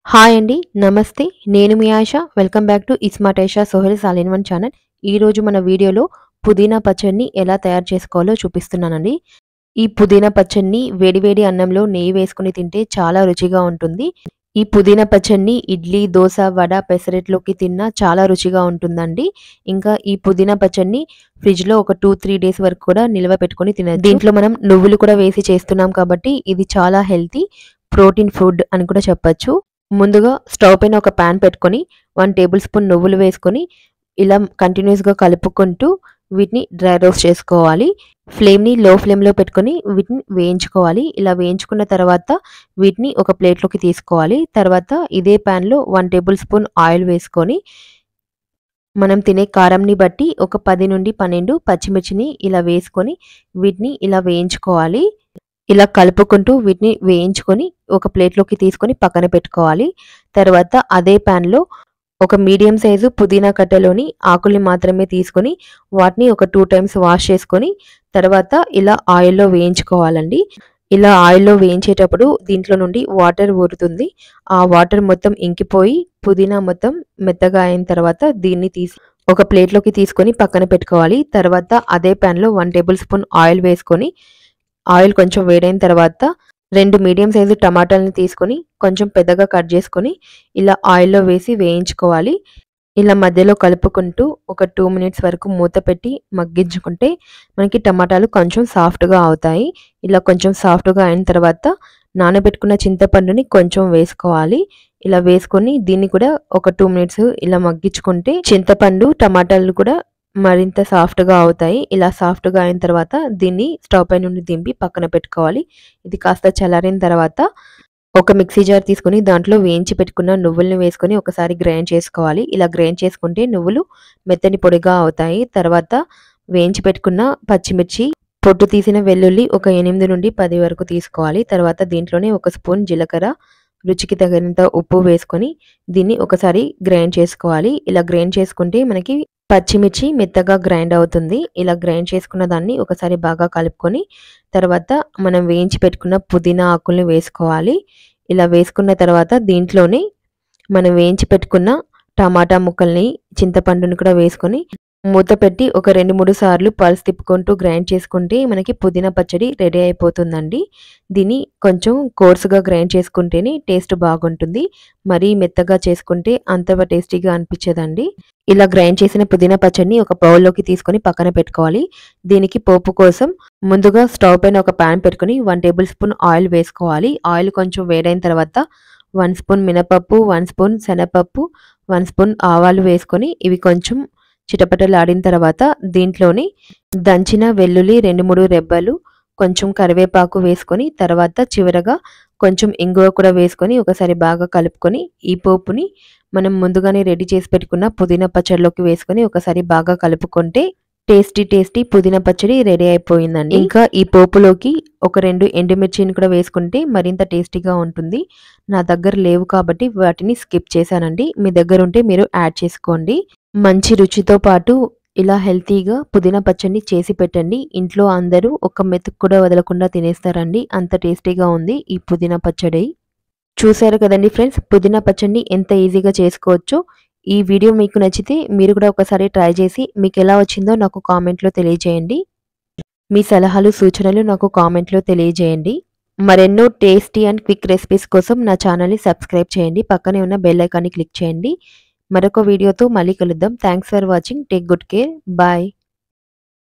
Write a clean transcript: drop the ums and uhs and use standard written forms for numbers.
Hi అండి. నమస్తే. నేను మీ Ayesha. Welcome back to iSmart Ayesha Sohel all in one channel. ఈరోజు మన వీడియోలో పుదీనా పచ్చడిని ఎలా తయారు చేసుకోవాలో చూపిస్తున్నానండి. ఈ పుదీనా పచ్చడిని వేడివేడి అన్నంలో నెయ్యి వేసుకొని తింటే చాలా రుచిగా ఉంటుంది. ఈ పుదీనా పచ్చడిని ఇడ్లీ, దోస, వడ, పెసరట్లోకి తిన్నా చాలా రుచిగా ఉంటుందండి. ఇంకా ఈ పుదీనా పచ్చడిని ఫ్రిడ్జ్‌లో ఒక 2-3 డేస్ వరకు కూడా నిల్వ పెట్టుకొని తినొచ్చు. దీంట్లో మనం నువ్వులు కూడా వేసి చేస్తున్నాం కాబట్టి ఇది చాలా హెల్తీ ప్రోటీన్ ఫుడ్ అని కూడా చెప్పొచ్చు. ముందుగా స్టవ్ పైన ఒక పాన్ పెట్టుకొని 1 టేబుల్ స్పూన్ నువ్వులు వేసుకొని ఇలా కంటిన్యూస్‌గా కలుపుకుంటూ వీటిని డ్రై రోస్ట్ చేసుకోవాలి. ఫ్లేమ్‌ని లో ఫ్లేమ్‌లో పెట్టుకొని వీటిని వేయించుకోవాలి. ఇలా వేయించుకున్న తర్వాత వీటిని ఒక ప్లేట్‌లోకి తీసుకోవాలి. తర్వాత ఇదే పాన్‌లో 1 టేబుల్ స్పూన్ ఆయిల్ వేసుకొని మనం తినే కారంని బట్టి ఒక 10-12 పచ్చిమిర్చిని ఇలా వేసుకొని వీటిని ఇలా వేయించుకోవాలి. ఇలా కలుపుకుంటూ వీటిని వేయించుకొని ఒక ప్లేట్‌లోకి తీసుకొని పక్కన పెట్టుకోవాలి. తర్వాత అదే పాన్‌లో ఒక మీడియం సైజు పుదీనా కట్టలోని ఆకుల్ని మాత్రమే తీసుకొని వాటిని ఒక 2 టైమ్స్ వాష్ చేసుకొని తర్వాత ఇలా ఆయిల్‌లో వేయించుకోవాలండి. ఇలా ఆయిల్‌లో వేయించేటప్పుడు దీంట్లో నుండి వాటర్ ఊరుతుంది. ఆ వాటర్ మొత్తం ఇంకిపోయి పుదీనా మొత్తం మెత్తగా అయిన తర్వాత దీన్ని తీసి ఒక ప్లేట్‌లోకి తీసుకొని పక్కన పెట్టుకోవాలి. తర్వాత అదే పాన్‌లో 1 టేబుల్ స్పూన్ ఆయిల్ వేసుకొని ఆయిల్ కొంచెం వేడైన తర్వాత 2 మీడియం సైజు టమాటాలను తీసుకొని కొంచెం పెద్దగా కట్ చేసుకొని ఇలా ఆయిల్‌లో వేసి వేయించుకోవాలి. ఇలా మధ్యలో కలుపుకుంటూ ఒక 2 మినిట్స్ వరకు మూత పెట్టి మగ్గించుకుంటే మనకి టమాటాలు కొంచెం సాఫ్ట్‌గా అవుతాయి. ఇలా కొంచెం సాఫ్ట్‌గా అయిన తర్వాత నానబెట్టుకున్న చింతపండుని కొంచెం వేసుకోవాలి. ఇలా వేసుకొని దీన్ని కూడా ఒక 2 మినిట్స్ ఇలా మగ్గించుకుంటే చింతపండు, టమాటాలు కూడా మరింత సాఫ్ట్‌గా అవుతాయి. ఇలా సాఫ్ట్‌గా అయిన తర్వాత దీన్ని స్టవ్ పై నుండి దింపి పక్కన పెట్టుకోవాలి. ఇది కాస్త చల్లారిన తర్వాత ఒక మిక్సీ జార్ తీసుకొని దాంట్లో వేయించి పెట్టుకున్న నువ్వుల్ని వేసుకొని ఒకసారి గ్రైండ్ చేసుకోవాలి. ఇలా గ్రైండ్ చేసుకుంటే నువ్వులు మెత్తని పొడిగా అవుతాయి. తర్వాత వేయించి పెట్టుకున్న పచ్చిమిర్చి, పొట్టు తీసిన వెల్లుల్లి ఒక 8-10 వరకు తీసుకోవాలి. తర్వాత దీంట్లోనే ఒక స్పూన్ జీలకర్ర, రుచికి తగినంత ఉప్పు వేసుకొని దీన్ని ఒకసారి గ్రైండ్ చేసుకోవాలి. ఇలా గ్రైండ్ చేసుకుంటే మనకి పచ్చిమిర్చి మెత్తగా గ్రైండ్ అవుతుంది. ఇలా గ్రైండ్ చేసుకున్న దాన్ని ఒకసారి బాగా కలుపుకొని తర్వాత మనం వేయించి పెట్టుకున్న పుదీనా ఆకుల్ని వేసుకోవాలి. ఇలా వేసుకున్న తర్వాత దీంట్లోనే మనం వేయించి పెట్టుకున్న టమాటా ముక్కల్ని, చింతపండుని కూడా వేసుకొని మూత పెట్టి ఒక 2-3 సార్లు పల్స్ తిప్పుకుంటూ గ్రైండ్ చేసుకుంటే మనకి పుదీనా పచ్చడి రెడీ అయిపోతుందండి. దీన్ని కొంచెం కోర్స్‌గా గ్రైండ్ చేసుకుంటేనే టేస్ట్ బాగుంటుంది. మరీ మెత్తగా చేసుకుంటే అంత టేస్టీగా అనిపించదండి. ఇలా గ్రైండ్ చేసిన పుదీనా పచ్చడిని ఒక బౌల్‌లోకి తీసుకొని పక్కన పెట్టుకోవాలి. దీనికి పోపు కోసం ముందుగా స్టవ్ పైన ఒక పాన్ పెట్టుకొని 1 టేబుల్ స్పూన్ ఆయిల్ వేసుకోవాలి. ఆయిల్ కొంచెం వేడైన తర్వాత 1 స్పూన్ మినపప్పు, 1 స్పూన్ శనగపప్పు, 1 స్పూన్ ఆవాలు వేసుకొని ఇవి కొంచెం చిటపటలాడిన తర్వాత దీంట్లోని దంచిన వెల్లుల్లి 2-3 రెబ్బలు, కొంచెం కరివేపాకు వేసుకొని తర్వాత చివరగా కొంచెం ఇంగువ కూడా వేసుకొని ఒకసారి బాగా కలుపుకొని ఈ పోపుని మనం ముందుగానే రెడీ చేసి పెట్టుకున్న పుదీనా పచ్చడిలోకి వేసుకొని ఒకసారి బాగా కలుపుకుంటే టేస్టీ పుదీనా పచ్చడి రెడీ అయిపోయిందండి. ఇంకా ఈ పోపులోకి ఒక 2 ఎండుమిర్చిని కూడా వేసుకుంటే మరింత టేస్టీగా ఉంటుంది. నా దగ్గర లేవు కాబట్టి వాటిని స్కిప్ చేశానండి. మీ దగ్గర ఉంటే మీరు యాడ్ చేసుకోండి. మంచి రుచితో పాటు ఇలా హెల్తీగా పుదీనా పచ్చడిని చేసి పెట్టండి. ఇంట్లో అందరూ ఒక్క మెతుకు కూడా వదలకుండా తినేస్తారండి. అంత టేస్టీగా ఉంది ఈ పుదీనా పచ్చడి. చూసారు కదండి ఫ్రెండ్స్, పుదీనా పచ్చడిని ఎంత ఈజీగా చేసుకోవచ్చో. ఈ వీడియో మీకు నచ్చితే మీరు కూడా ఒకసారి ట్రై చేసి మీకు ఎలా వచ్చిందో నాకు కామెంట్‌లో తెలియజేయండి. మీ సలహాలు, సూచనలు నాకు కామెంట్‌లో తెలియజేయండి. మరెన్నో టేస్టీ అండ్ క్విక్ రెసిపీస్ కోసం నా ఛానల్‌ని సబ్స్క్రైబ్ చేయండి. పక్కనే ఉన్న బెల్ ఐకాన్‌ని క్లిక్ చేయండి. మరొక వీడియోతో మళ్ళీ కలుద్దాం. Thanks for watching. Take good care. Bye.